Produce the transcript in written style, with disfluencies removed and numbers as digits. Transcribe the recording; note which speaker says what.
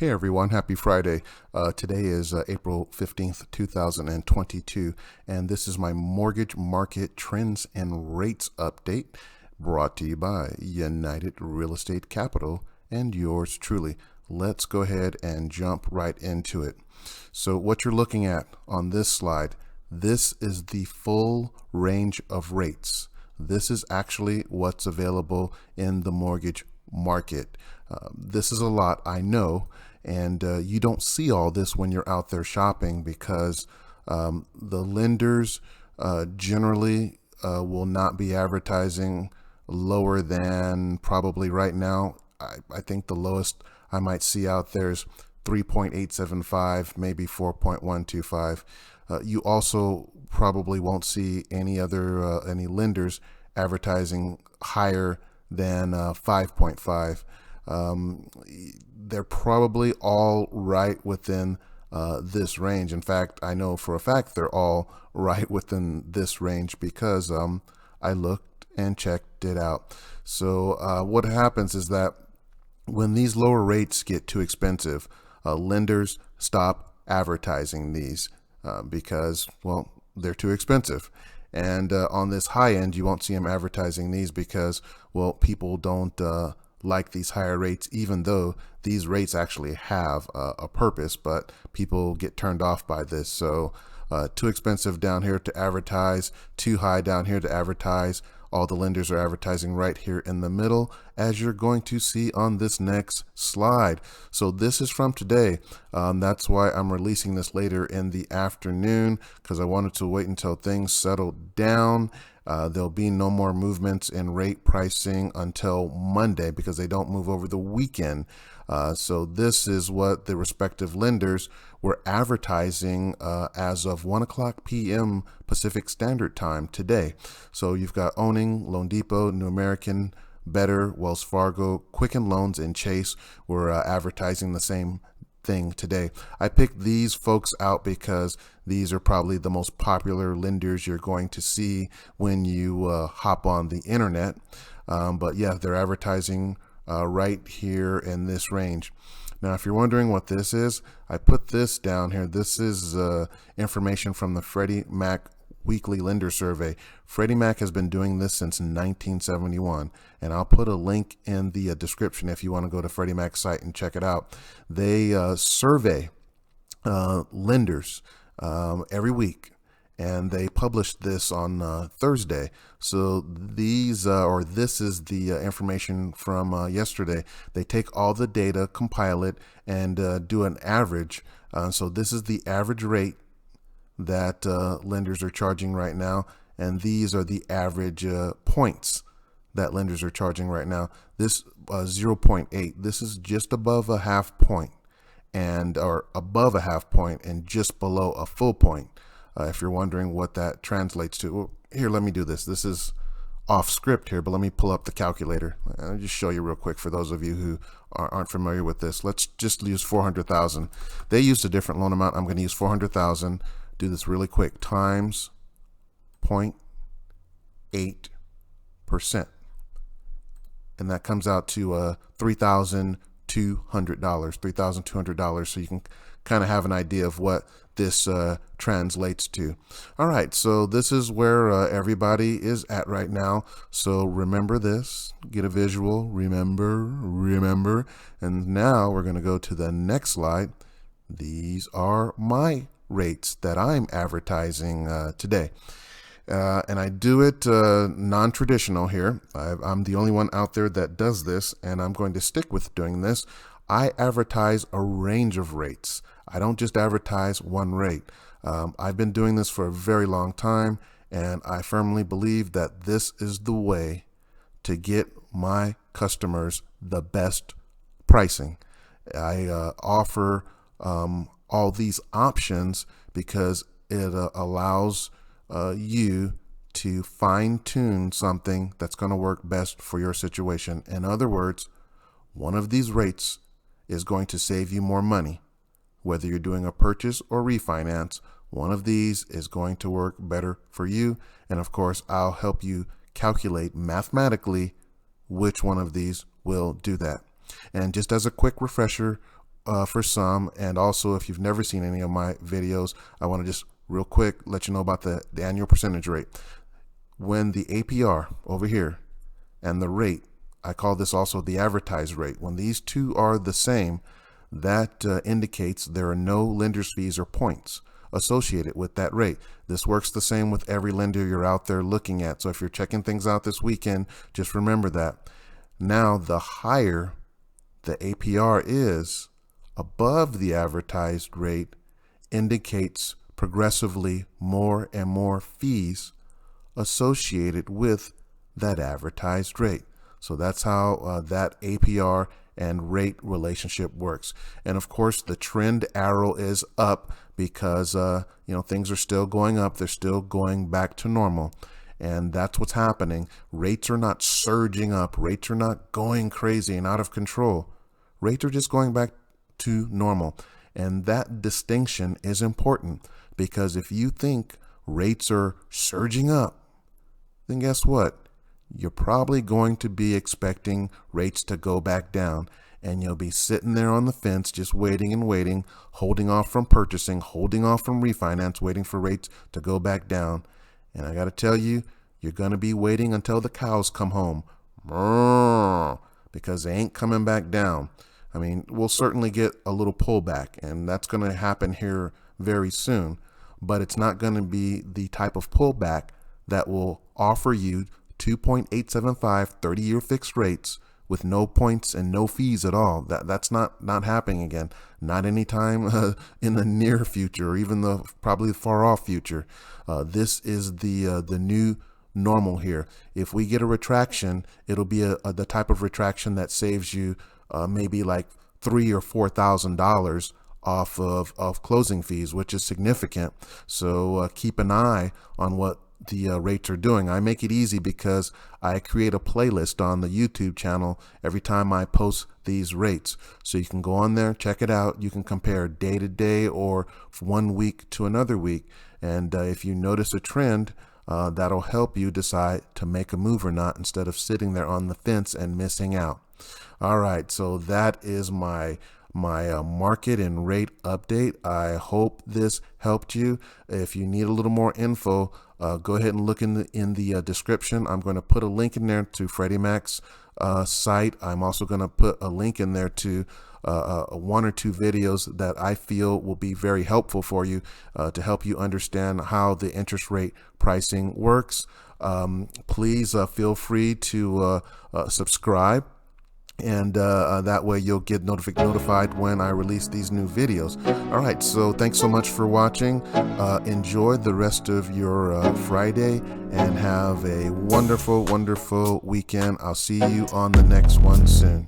Speaker 1: Hey everyone, happy Friday. Today is April 15th, 2022, and this is my mortgage market trends and rates update brought to you by United Real Estate Capital and yours truly. Let's go ahead and jump right into it. So what you're looking at on this slide, this is the full range of rates. This is actually what's available in the mortgage market. This is a lot, I know, and you don't see all this when you're out there shopping because the lenders generally will not be advertising lower than probably right now. I think the lowest I might see out there is 3.875, maybe 4.125. You also probably won't see any lenders advertising higher than 5.5. They're probably all right within this range. In fact, I know for a fact they're all right within this range because I looked and checked it out. So what happens is that when these lower rates get too expensive, lenders stop advertising these because, well, they're too expensive. And on this high end, you won't see them advertising these because, well, people don't like these higher rates, even though these rates actually have a purpose, but people get turned off by this. So too expensive down here to advertise, too high down here to advertise. All the lenders are advertising right here in the middle, as you're going to see on this next slide. So this is from today. That's why I'm releasing this later in the afternoon, because I wanted to wait until things settled down. There'll be no more movements in rate pricing until Monday because they don't move over the weekend. So this is what the respective lenders were advertising as of 1 o'clock p.m. Pacific Standard Time today. So you've got Owning, Loan Depot, New American, Better, Wells Fargo, Quicken Loans, and Chase were advertising the same thing today. I picked these folks out because these are probably the most popular lenders you're going to see when you hop on the internet. But yeah, they're advertising right here in this range. Now, if you're wondering what this is, I put this down here. This is information from the Freddie Mac Weekly Lender Survey. Freddie Mac has been doing this since 1971, and I'll put a link in the description if you want to go to Freddie Mac's site and check it out. They survey lenders every week, and they published this on Thursday. So these this is the information from yesterday. They take all the data, compile it, and do an average. So this is the average rate that lenders are charging right now, and these are the average points that lenders are charging right now. This 0.8, this is just above a half point, or above a half point and just below a full point. If you're wondering what that translates to, well, here, let me do this. This is off script here, but let me pull up the calculator. I'll just show you real quick for those of you who aren't familiar with this. Let's just use 400,000. They used a different loan amount. I'm going to use 400,000. Do this really quick, times 0.8%. And that comes out to $3,200, $3,200. So you can kind of have an idea of what this translates to. All right, so this is where everybody is at right now. So remember this, get a visual, remember. And now we're going to go to the next slide. These are my rates that I'm advertising today. And I do it non-traditional here. I'm the only one out there that does this, and I'm going to stick with doing this. I advertise a range of rates. I don't just advertise one rate. I've been doing this for a very long time, and I firmly believe that this is the way to get my customers the best pricing. I offer all these options because it allows you to fine-tune something that's going to work best for your situation. In other words, one of these rates is going to save you more money. Whether you're doing a purchase or refinance, one of these is going to work better for you. And of course, I'll help you calculate mathematically which one of these will do that. And just as a quick refresher, for some. And also, if you've never seen any of my videos, I want to just real quick let you know about the annual percentage rate. When the APR over here and the rate, I call this also the advertised rate, when these two are the same, that indicates there are no lender's fees or points associated with that rate. This works the same with every lender you're out there looking at. So if you're checking things out this weekend, just remember that. Now, the higher the APR is above the advertised rate indicates progressively more and more fees associated with that advertised rate. So that's how that APR and rate relationship works. And of course, the trend arrow is up because things are still going up. They're still going back to normal. And that's what's happening. Rates are not surging up. Rates are not going crazy and out of control. Rates are just going back to normal. And that distinction is important, because if you think rates are surging up, then guess what? You're probably going to be expecting rates to go back down, and you'll be sitting there on the fence just waiting and waiting, holding off from purchasing, holding off from refinance, waiting for rates to go back down. And I got to tell you, you're going to be waiting until the cows come home, because they ain't coming back down. I mean, we'll certainly get a little pullback, and that's going to happen here very soon, but it's not going to be the type of pullback that will offer you 2.875 30-year fixed rates with no points and no fees at all. That's not happening again. Not anytime in the near future, or even the probably far off future. This is the new normal here. If we get a retraction, it'll be the type of retraction that saves you maybe like $3,000 or $4,000 off of closing fees, which is significant. So keep an eye on what the rates are doing. I make it easy because I create a playlist on the YouTube channel every time I post these rates. So you can go on there, check it out. You can compare day to day or from 1 week to another week. And if you notice a trend, that'll help you decide to make a move or not, instead of sitting there on the fence and missing out. All right, so that is my market and rate update. I hope this helped you. If you need a little more info, go ahead and look in the description. I'm going to put a link in there to Freddie Mac's site. I'm also going to put a link in there to 1 or 2 videos that I feel will be very helpful for you to help you understand how the interest rate pricing works. Please feel free to subscribe, and that way you'll get notified when I release these new videos. All right, so thanks so much for watching. Enjoy the rest of your Friday, and have a wonderful weekend. I'll see you on the next one soon.